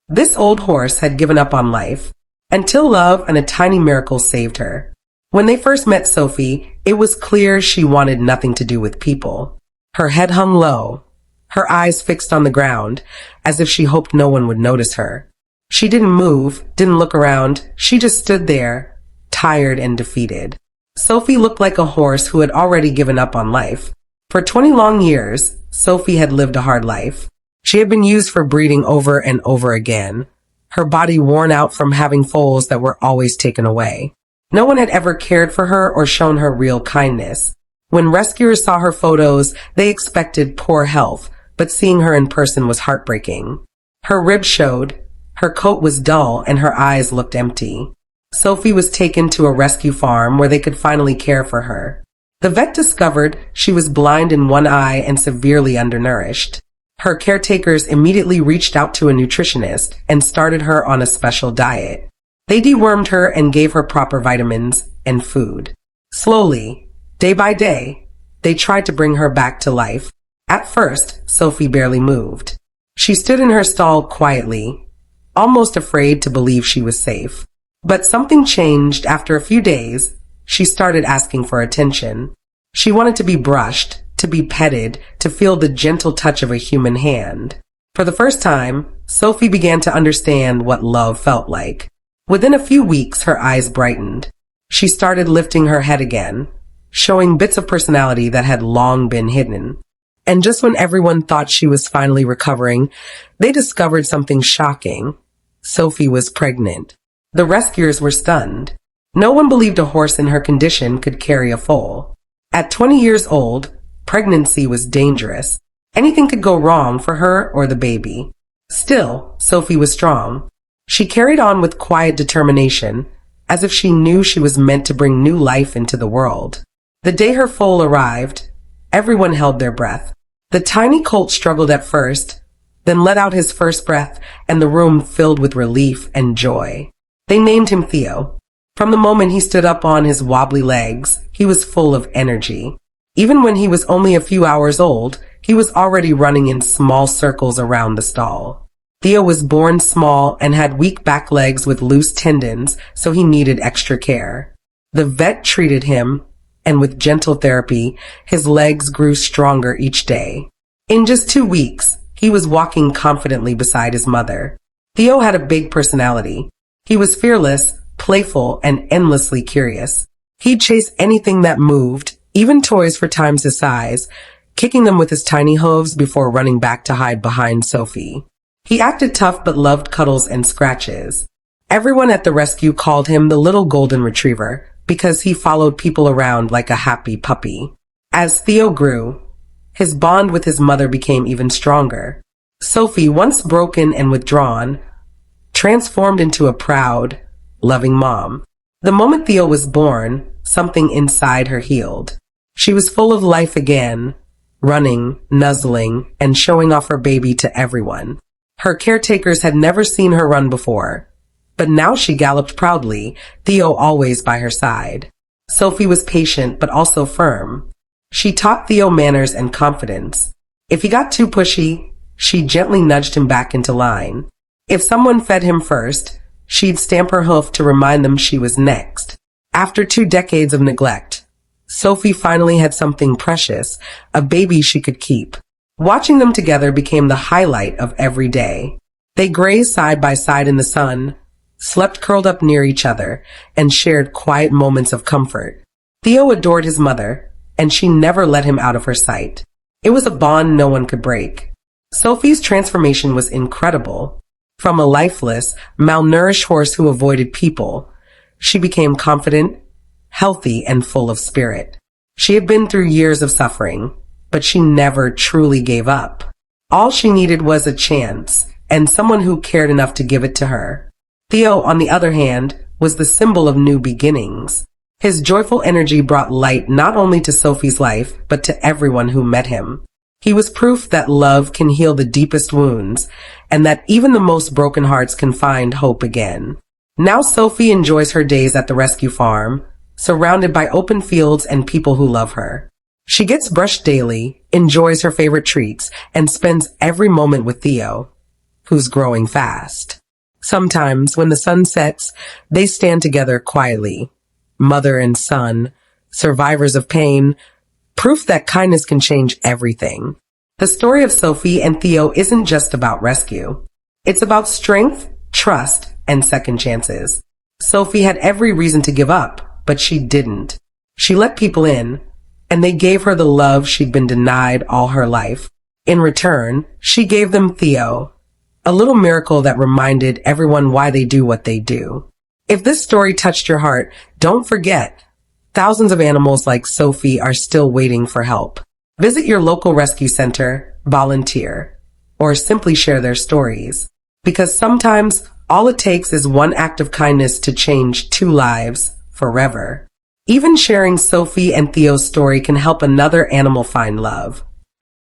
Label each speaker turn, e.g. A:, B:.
A: This old horse had given up on life, until love and a tiny miracle saved her. When they first met Sophie, it was clear she wanted nothing to do with people. Her head hung low, her eyes fixed on the ground, as if she hoped no one would notice her. She didn't move, didn't look around, she just stood there, tired and defeated. Sophie looked like a horse who had already given up on life. For 20 long years, Sophie had lived a hard life. She had been used for breeding over and over again, her body worn out from having foals that were always taken away. No one had ever cared for her or shown her real kindness. When rescuers saw her photos, they expected poor health, but seeing her in person was heartbreaking. Her ribs showed, her coat was dull, and her eyes looked empty. Sophie was taken to a rescue farm where they could finally care for her. The vet discovered she was blind in one eye and severely undernourished. Her caretakers immediately reached out to a nutritionist and started her on a special diet. They dewormed her and gave her proper vitamins and food. Slowly, day by day, they tried to bring her back to life. At first, Sophie barely moved. She stood in her stall quietly, almost afraid to believe she was safe. But something changed after a few days. She started asking for attention. She wanted to be brushed, to be petted, to feel the gentle touch of a human hand. For the first time, Sophie began to understand what love felt like. Within a few weeks, her eyes brightened. She started lifting her head again, showing bits of personality that had long been hidden. And just when everyone thought she was finally recovering, they discovered something shocking. Sophie was pregnant. The rescuers were stunned. No one believed a horse in her condition could carry a foal. At 20 years old, pregnancy was dangerous. Anything could go wrong for her or the baby. Still, Sophie was strong. She carried on with quiet determination, as if she knew she was meant to bring new life into the world. The day her foal arrived, everyone held their breath. The tiny colt struggled at first, then let out his first breath, and the room filled with relief and joy. They named him Theo. From the moment he stood up on his wobbly legs, he was full of energy. Even when he was only a few hours old, he was already running in small circles around the stall. Theo was born small and had weak back legs with loose tendons, so he needed extra care. The vet treated him, and with gentle therapy, his legs grew stronger each day. In just 2 weeks, he was walking confidently beside his mother. Theo had a big personality. He was fearless, playful, and endlessly curious. He'd chase anything that moved, even toys for times his size, kicking them with his tiny hooves before running back to hide behind Sophie. He acted tough but loved cuddles and scratches. Everyone at the rescue called him the little golden retriever because he followed people around like a happy puppy. As Theo grew, his bond with his mother became even stronger. Sophie, once broken and withdrawn, transformed into a proud, loving mom. The moment Theo was born, something inside her healed. She was full of life again, running, nuzzling, and showing off her baby to everyone. Her caretakers had never seen her run before, but now she galloped proudly, Theo always by her side. Sophie was patient but also firm. She taught Theo manners and confidence. If he got too pushy, she gently nudged him back into line. If someone fed him first, she'd stamp her hoof to remind them she was next. After 2 decades of neglect, Sophie finally had something precious, a baby she could keep. Watching them together became the highlight of every day. They grazed side by side in the sun, slept curled up near each other, and shared quiet moments of comfort. Theo adored his mother, and she never let him out of her sight. It was a bond no one could break. Sophie's transformation was incredible. From a lifeless, malnourished horse who avoided people, she became confident, healthy, and full of spirit. She had been through years of suffering, but she never truly gave up. All she needed was a chance, and someone who cared enough to give it to her. Theo, on the other hand, was the symbol of new beginnings. His joyful energy brought light not only to Sophie's life, but to everyone who met him. He was proof that love can heal the deepest wounds, and that even the most broken hearts can find hope again. Now Sophie enjoys her days at the rescue farm, surrounded by open fields and people who love her. She gets brushed daily, enjoys her favorite treats, and spends every moment with Theo, who's growing fast. Sometimes, when the sun sets, they stand together quietly. Mother and son, survivors of pain, proof that kindness can change everything. The story of Sophie and Theo isn't just about rescue. It's about strength, trust, and second chances. Sophie had every reason to give up, but she didn't. She let people in, and they gave her the love she'd been denied all her life. In return, she gave them Theo, a little miracle that reminded everyone why they do what they do. If this story touched your heart, don't forget, thousands of animals like Sophie are still waiting for help. Visit your local rescue center, volunteer, or simply share their stories. Because sometimes all it takes is one act of kindness to change two lives forever. Even sharing Sophie and Theo's story can help another animal find love.